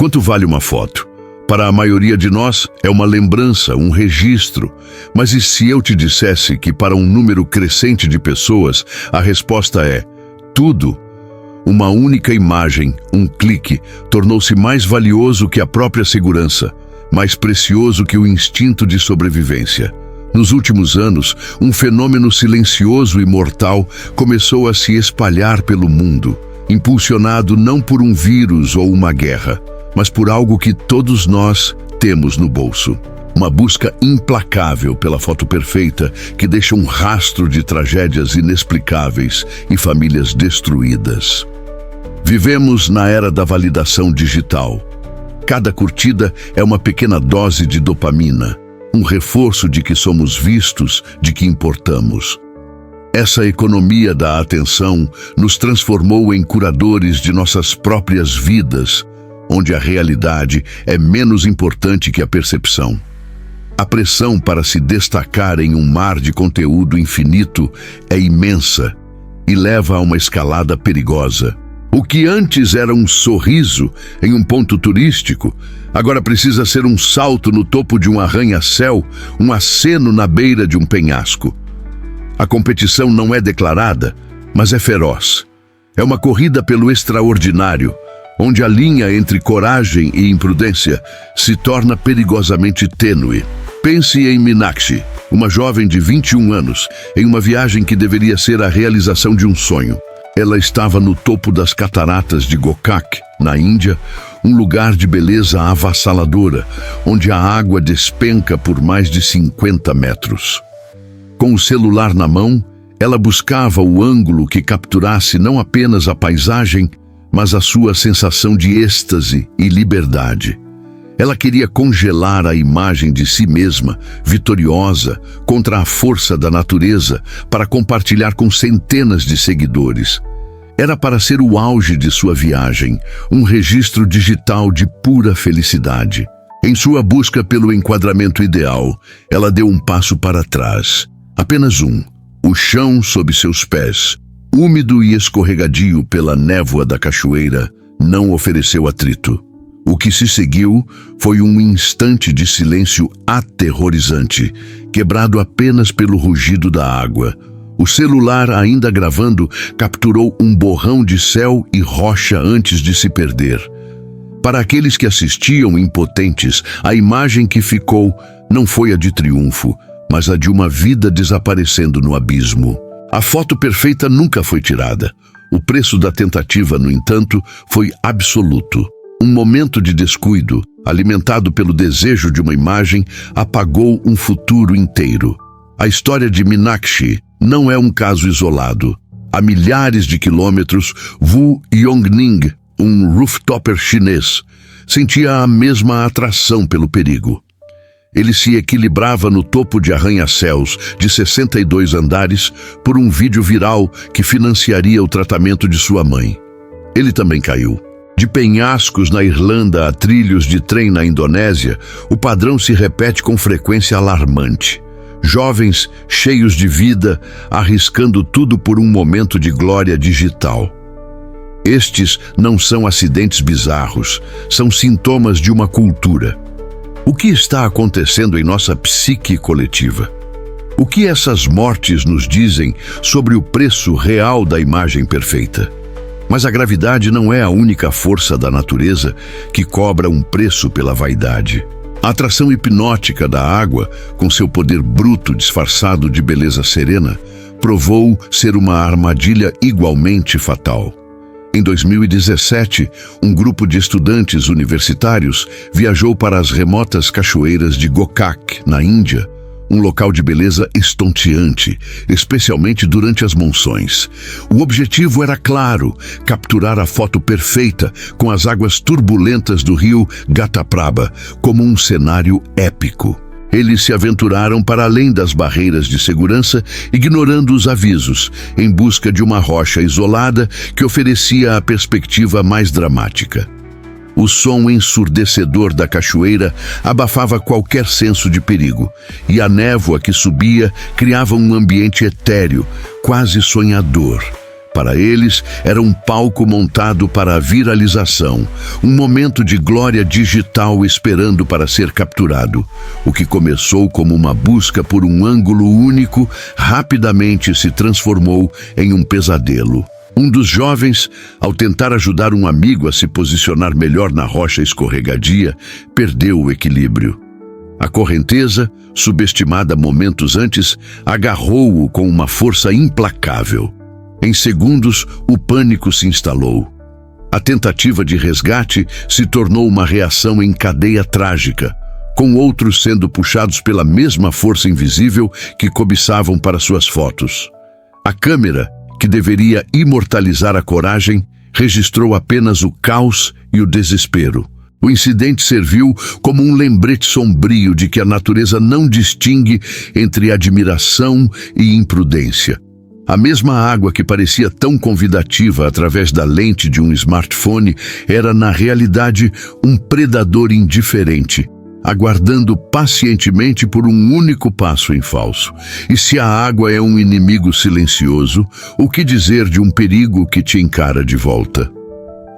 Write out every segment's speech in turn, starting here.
Quanto vale uma foto? Para a maioria de nós, é uma lembrança, um registro. Mas e se eu te dissesse que para um número crescente de pessoas, a resposta é tudo? Uma única imagem, um clique, tornou-se mais valioso que a própria segurança, mais precioso que o instinto de sobrevivência. Nos últimos anos, um fenômeno silencioso e mortal começou a se espalhar pelo mundo, impulsionado não por um vírus ou uma guerra, mas por algo que todos nós temos no bolso. Uma busca implacável pela foto perfeita que deixa um rastro de tragédias inexplicáveis e famílias destruídas. Vivemos na era da validação digital. Cada curtida é uma pequena dose de dopamina, um reforço de que somos vistos, de que importamos. Essa economia da atenção nos transformou em curadores de nossas próprias vidas, onde a realidade é menos importante que a percepção. A pressão para se destacar em um mar de conteúdo infinito é imensa e leva a uma escalada perigosa. O que antes era um sorriso em um ponto turístico, agora precisa ser um salto no topo de um arranha-céu, um aceno na beira de um penhasco. A competição não é declarada, mas é feroz. É uma corrida pelo extraordinário, onde a linha entre coragem e imprudência se torna perigosamente tênue. Pense em Meenakshi, uma jovem de 21 anos, em uma viagem que deveria ser a realização de um sonho. Ela estava no topo das cataratas de Gokak, na Índia, um lugar de beleza avassaladora, onde a água despenca por mais de 50 metros. Com o celular na mão, ela buscava o ângulo que capturasse não apenas a paisagem, mas a sua sensação de êxtase e liberdade. Ela queria congelar a imagem de si mesma, vitoriosa, contra a força da natureza, para compartilhar com centenas de seguidores. Era para ser o auge de sua viagem, um registro digital de pura felicidade. Em sua busca pelo enquadramento ideal, ela deu um passo para trás. Apenas um. O chão sob seus pés, úmido e escorregadio pela névoa da cachoeira, não ofereceu atrito. O que se seguiu foi um instante de silêncio aterrorizante, quebrado apenas pelo rugido da água. O celular, ainda gravando, capturou um borrão de céu e rocha antes de se perder. Para aqueles que assistiam impotentes, a imagem que ficou não foi a de triunfo, mas a de uma vida desaparecendo no abismo. A foto perfeita nunca foi tirada. O preço da tentativa, no entanto, foi absoluto. Um momento de descuido, alimentado pelo desejo de uma imagem, apagou um futuro inteiro. A história de Meenakshi não é um caso isolado. A milhares de quilômetros, Wu Yongning, um rooftopper chinês, sentia a mesma atração pelo perigo. Ele se equilibrava no topo de arranha-céus de 62 andares por um vídeo viral que financiaria o tratamento de sua mãe. Ele também caiu. De penhascos na Irlanda a trilhos de trem na Indonésia, o padrão se repete com frequência alarmante. Jovens cheios de vida, arriscando tudo por um momento de glória digital. Estes não são acidentes bizarros, são sintomas de uma cultura. O que está acontecendo em nossa psique coletiva? O que essas mortes nos dizem sobre o preço real da imagem perfeita? Mas a gravidade não é a única força da natureza que cobra um preço pela vaidade. A atração hipnótica da água, com seu poder bruto disfarçado de beleza serena, provou ser uma armadilha igualmente fatal. Em 2017, um grupo de estudantes universitários viajou para as remotas cachoeiras de Gokak, na Índia, um local de beleza estonteante, especialmente durante as monções. O objetivo era claro: capturar a foto perfeita com as águas turbulentas do rio Ghataprabha, como um cenário épico. Eles se aventuraram para além das barreiras de segurança, ignorando os avisos, em busca de uma rocha isolada que oferecia a perspectiva mais dramática. O som ensurdecedor da cachoeira abafava qualquer senso de perigo, e a névoa que subia criava um ambiente etéreo, quase sonhador. Para eles, era um palco montado para a viralização, um momento de glória digital esperando para ser capturado. O que começou como uma busca por um ângulo único, rapidamente se transformou em um pesadelo. Um dos jovens, ao tentar ajudar um amigo a se posicionar melhor na rocha escorregadia, perdeu o equilíbrio. A correnteza, subestimada momentos antes, agarrou-o com uma força implacável. Em segundos, o pânico se instalou. A tentativa de resgate se tornou uma reação em cadeia trágica, com outros sendo puxados pela mesma força invisível que cobiçavam para suas fotos. A câmera, que deveria imortalizar a coragem, registrou apenas o caos e o desespero. O incidente serviu como um lembrete sombrio de que a natureza não distingue entre admiração e imprudência. A mesma água que parecia tão convidativa através da lente de um smartphone era, na realidade, um predador indiferente, aguardando pacientemente por um único passo em falso. E se a água é um inimigo silencioso, o que dizer de um perigo que te encara de volta?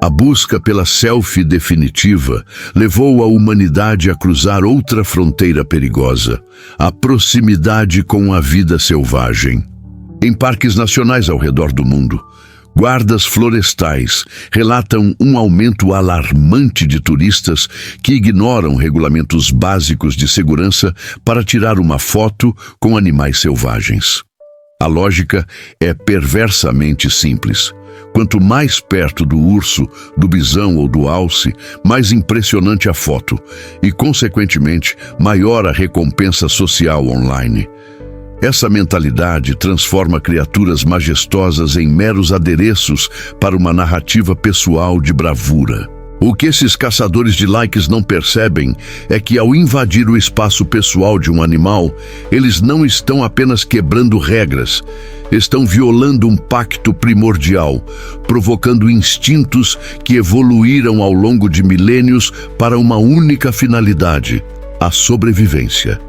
A busca pela selfie definitiva levou a humanidade a cruzar outra fronteira perigosa, a proximidade com a vida selvagem. Em parques nacionais ao redor do mundo, guardas florestais relatam um aumento alarmante de turistas que ignoram regulamentos básicos de segurança para tirar uma foto com animais selvagens. A lógica é perversamente simples. Quanto mais perto do urso, do bisão ou do alce, mais impressionante a foto e, consequentemente, maior a recompensa social online. Essa mentalidade transforma criaturas majestosas em meros adereços para uma narrativa pessoal de bravura. O que esses caçadores de likes não percebem é que, ao invadir o espaço pessoal de um animal, eles não estão apenas quebrando regras, estão violando um pacto primordial, provocando instintos que evoluíram ao longo de milênios para uma única finalidade: a sobrevivência.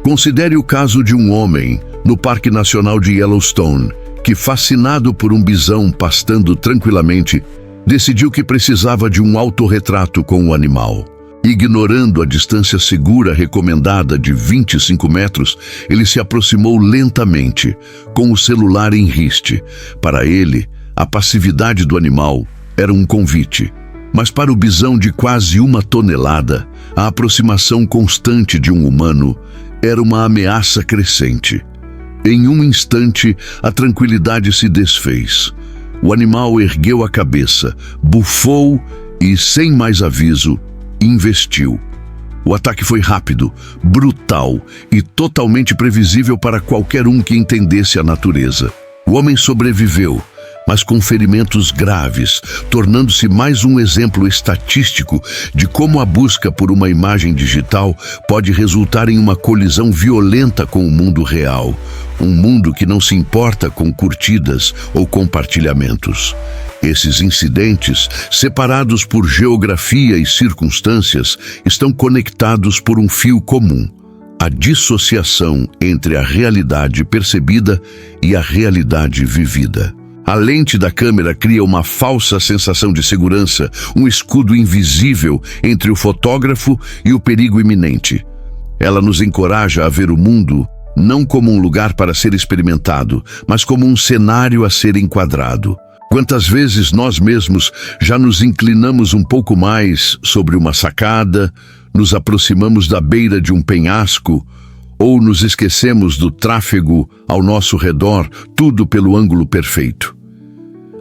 Considere o caso de um homem no Parque Nacional de Yellowstone, que, fascinado por um bisão pastando tranquilamente, decidiu que precisava de um autorretrato com o animal. Ignorando a distância segura recomendada de 25 metros, ele se aproximou lentamente, com o celular em riste. Para ele, a passividade do animal era um convite. Mas para o bisão de quase 1 tonelada, a aproximação constante de um humano era uma ameaça crescente. Em um instante, a tranquilidade se desfez. O animal ergueu a cabeça, bufou e, sem mais aviso, investiu. O ataque foi rápido, brutal e totalmente previsível para qualquer um que entendesse a natureza. O homem sobreviveu, mas com ferimentos graves, tornando-se mais um exemplo estatístico de como a busca por uma imagem digital pode resultar em uma colisão violenta com o mundo real, um mundo que não se importa com curtidas ou compartilhamentos. Esses incidentes, separados por geografia e circunstâncias, estão conectados por um fio comum: a dissociação entre a realidade percebida e a realidade vivida. A lente da câmera cria uma falsa sensação de segurança, um escudo invisível entre o fotógrafo e o perigo iminente. Ela nos encoraja a ver o mundo não como um lugar para ser experimentado, mas como um cenário a ser enquadrado. Quantas vezes nós mesmos já nos inclinamos um pouco mais sobre uma sacada, nos aproximamos da beira de um penhasco, ou nos esquecemos do tráfego ao nosso redor, tudo pelo ângulo perfeito.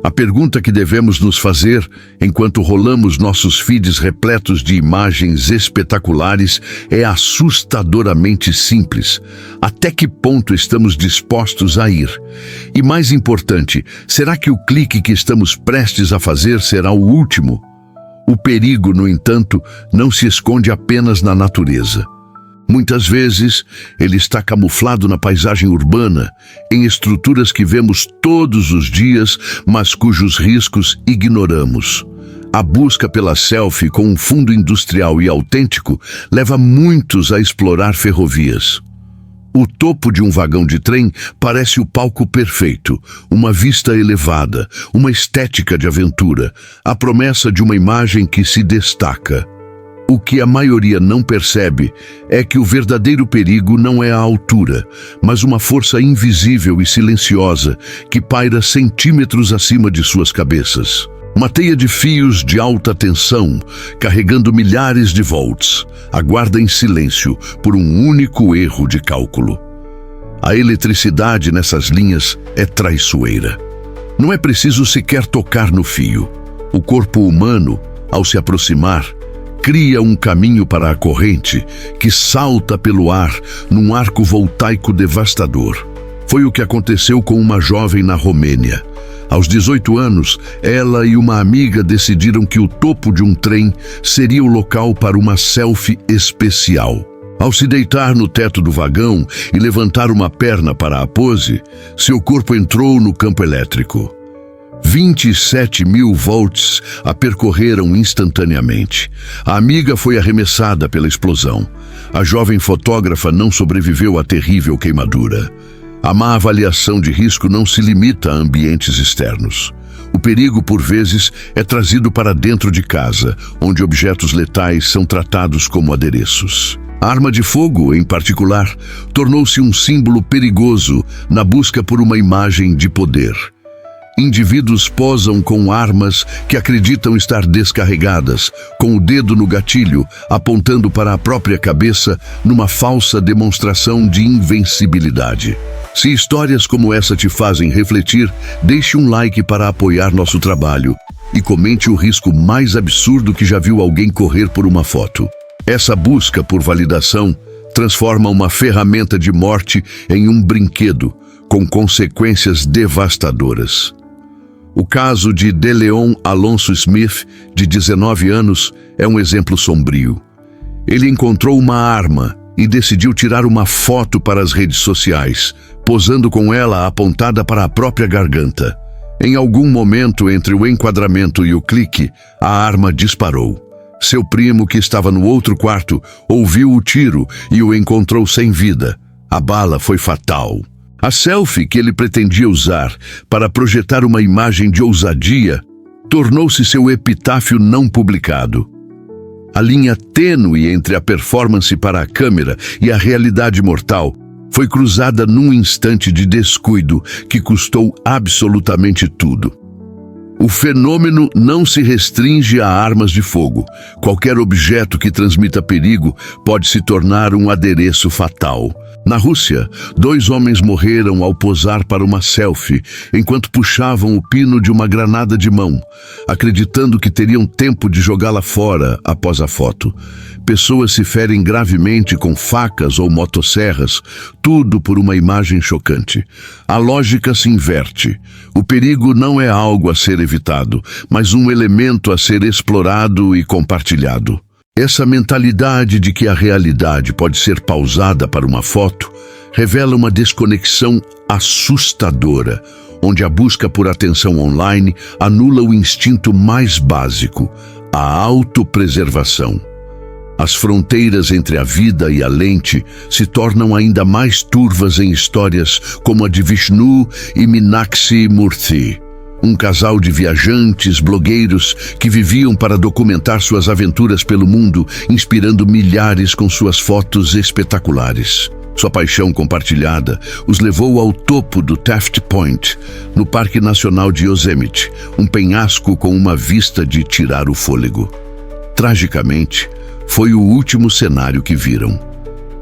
A pergunta que devemos nos fazer, enquanto rolamos nossos feeds repletos de imagens espetaculares, é assustadoramente simples. Até que ponto estamos dispostos a ir? E mais importante, será que o clique que estamos prestes a fazer será o último? O perigo, no entanto, não se esconde apenas na natureza. Muitas vezes, ele está camuflado na paisagem urbana, em estruturas que vemos todos os dias, mas cujos riscos ignoramos. A busca pela selfie com um fundo industrial e autêntico leva muitos a explorar ferrovias. O topo de um vagão de trem parece o palco perfeito, uma vista elevada, uma estética de aventura, a promessa de uma imagem que se destaca. O que a maioria não percebe é que o verdadeiro perigo não é a altura, mas uma força invisível e silenciosa que paira centímetros acima de suas cabeças. Uma teia de fios de alta tensão, carregando milhares de volts, aguarda em silêncio por um único erro de cálculo. A eletricidade nessas linhas é traiçoeira. Não é preciso sequer tocar no fio. O corpo humano, ao se aproximar, cria um caminho para a corrente que salta pelo ar num arco voltaico devastador. Foi o que aconteceu com uma jovem na Romênia. Aos 18 anos, ela e uma amiga decidiram que o topo de um trem seria o local para uma selfie especial. Ao se deitar no teto do vagão e levantar uma perna para a pose, seu corpo entrou no campo elétrico. 27.000 volts a percorreram instantaneamente. A amiga foi arremessada pela explosão. A jovem fotógrafa não sobreviveu à terrível queimadura. A má avaliação de risco não se limita a ambientes externos. O perigo, por vezes, é trazido para dentro de casa, onde objetos letais são tratados como adereços. A arma de fogo, em particular, tornou-se um símbolo perigoso na busca por uma imagem de poder. Indivíduos posam com armas que acreditam estar descarregadas, com o dedo no gatilho, apontando para a própria cabeça numa falsa demonstração de invencibilidade. Se histórias como essa te fazem refletir, deixe um like para apoiar nosso trabalho e comente o risco mais absurdo que já viu alguém correr por uma foto. Essa busca por validação transforma uma ferramenta de morte em um brinquedo, com consequências devastadoras. O caso de DeLeon Alonso Smith, de 19 anos, é um exemplo sombrio. Ele encontrou uma arma e decidiu tirar uma foto para as redes sociais, posando com ela apontada para a própria garganta. Em algum momento entre o enquadramento e o clique, a arma disparou. Seu primo, que estava no outro quarto, ouviu o tiro e o encontrou sem vida. A bala foi fatal. A selfie que ele pretendia usar para projetar uma imagem de ousadia tornou-se seu epitáfio não publicado. A linha tênue entre a performance para a câmera e a realidade mortal foi cruzada num instante de descuido que custou absolutamente tudo. O fenômeno não se restringe a armas de fogo. Qualquer objeto que transmita perigo pode se tornar um adereço fatal. Na Rússia, 2 homens morreram ao posar para uma selfie, enquanto puxavam o pino de uma granada de mão, acreditando que teriam tempo de jogá-la fora após a foto. Pessoas se ferem gravemente com facas ou motosserras, tudo por uma imagem chocante. A lógica se inverte. O perigo não é algo a ser evitado, mas um elemento a ser explorado e compartilhado. Essa mentalidade de que a realidade pode ser pausada para uma foto revela uma desconexão assustadora, onde a busca por atenção online anula o instinto mais básico, a autopreservação. As fronteiras entre a vida e a lente se tornam ainda mais turvas em histórias como a de Vishnu e Meenakshi Murthy, um casal de viajantes, blogueiros que viviam para documentar suas aventuras pelo mundo, inspirando milhares com suas fotos espetaculares. Sua paixão compartilhada os levou ao topo do Taft Point, no Parque Nacional de Yosemite, um penhasco com uma vista de tirar o fôlego. Tragicamente, foi o último cenário que viram.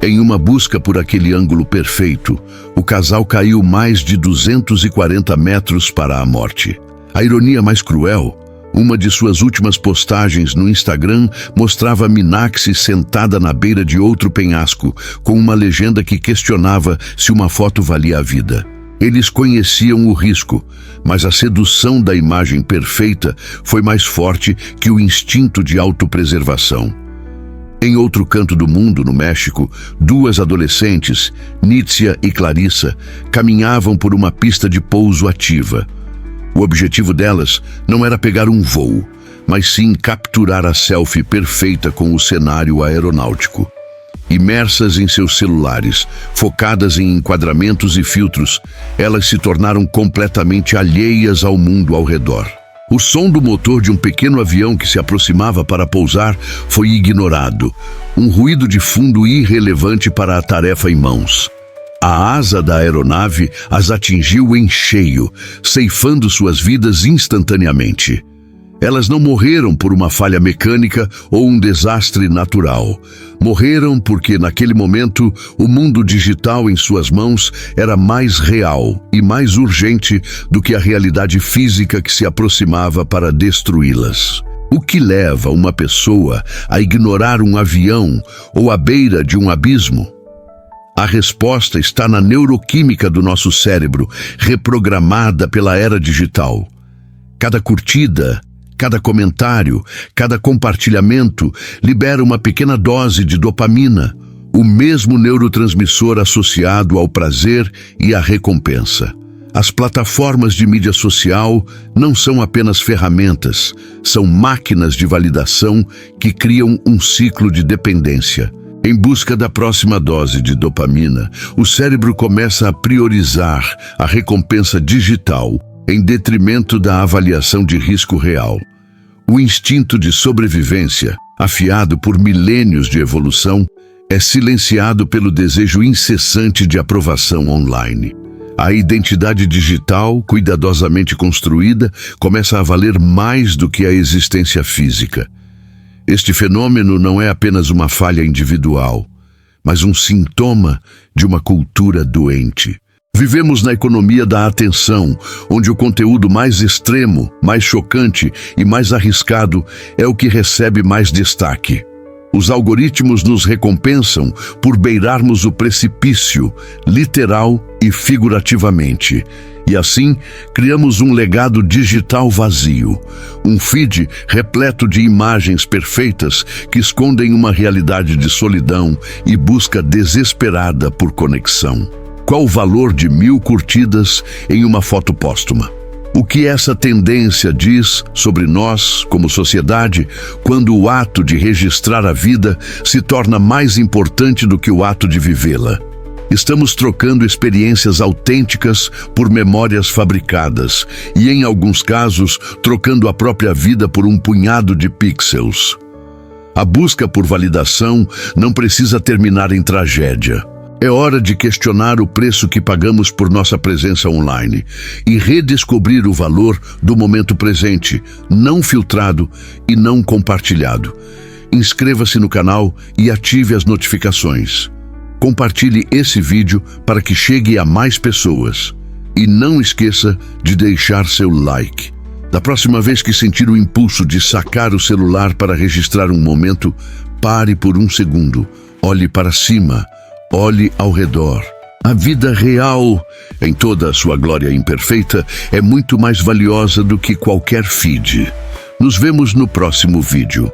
Em uma busca por aquele ângulo perfeito, o casal caiu mais de 240 metros para a morte. A ironia mais cruel, uma de suas últimas postagens no Instagram mostrava Meenakshi sentada na beira de outro penhasco, com uma legenda que questionava se uma foto valia a vida. Eles conheciam o risco, mas a sedução da imagem perfeita foi mais forte que o instinto de autopreservação. Em outro canto do mundo, no México, 2 adolescentes, Nítzia e Clarissa, caminhavam por uma pista de pouso ativa. O objetivo delas não era pegar um voo, mas sim capturar a selfie perfeita com o cenário aeronáutico. Imersas em seus celulares, focadas em enquadramentos e filtros, elas se tornaram completamente alheias ao mundo ao redor. O som do motor de um pequeno avião que se aproximava para pousar foi ignorado, um ruído de fundo irrelevante para a tarefa em mãos. A asa da aeronave as atingiu em cheio, ceifando suas vidas instantaneamente. Elas não morreram por uma falha mecânica ou um desastre natural. Morreram porque, naquele momento, o mundo digital em suas mãos era mais real e mais urgente do que a realidade física que se aproximava para destruí-las. O que leva uma pessoa a ignorar um avião ou à beira de um abismo? A resposta está na neuroquímica do nosso cérebro, reprogramada pela era digital. Cada curtida, cada comentário, cada compartilhamento libera uma pequena dose de dopamina, o mesmo neurotransmissor associado ao prazer e à recompensa. As plataformas de mídia social não são apenas ferramentas, são máquinas de validação que criam um ciclo de dependência. Em busca da próxima dose de dopamina, o cérebro começa a priorizar a recompensa digital em detrimento da avaliação de risco real. O instinto de sobrevivência, afiado por milênios de evolução, é silenciado pelo desejo incessante de aprovação online. A identidade digital, cuidadosamente construída, começa a valer mais do que a existência física. Este fenômeno não é apenas uma falha individual, mas um sintoma de uma cultura doente. Vivemos na economia da atenção, onde o conteúdo mais extremo, mais chocante e mais arriscado é o que recebe mais destaque. Os algoritmos nos recompensam por beirarmos o precipício, literal e figurativamente. E assim, criamos um legado digital vazio, um feed repleto de imagens perfeitas que escondem uma realidade de solidão e busca desesperada por conexão. Qual o valor de 1000 curtidas em uma foto póstuma? O que essa tendência diz sobre nós, como sociedade, quando o ato de registrar a vida se torna mais importante do que o ato de vivê-la? Estamos trocando experiências autênticas por memórias fabricadas e, em alguns casos, trocando a própria vida por um punhado de pixels. A busca por validação não precisa terminar em tragédia. É hora de questionar o preço que pagamos por nossa presença online e redescobrir o valor do momento presente, não filtrado e não compartilhado. Inscreva-se no canal e ative as notificações. Compartilhe esse vídeo para que chegue a mais pessoas. E não esqueça de deixar seu like. Da próxima vez que sentir o impulso de sacar o celular para registrar um momento, pare por um segundo, olhe para cima, olhe ao redor. A vida real, em toda a sua glória imperfeita, é muito mais valiosa do que qualquer feed. Nos vemos no próximo vídeo.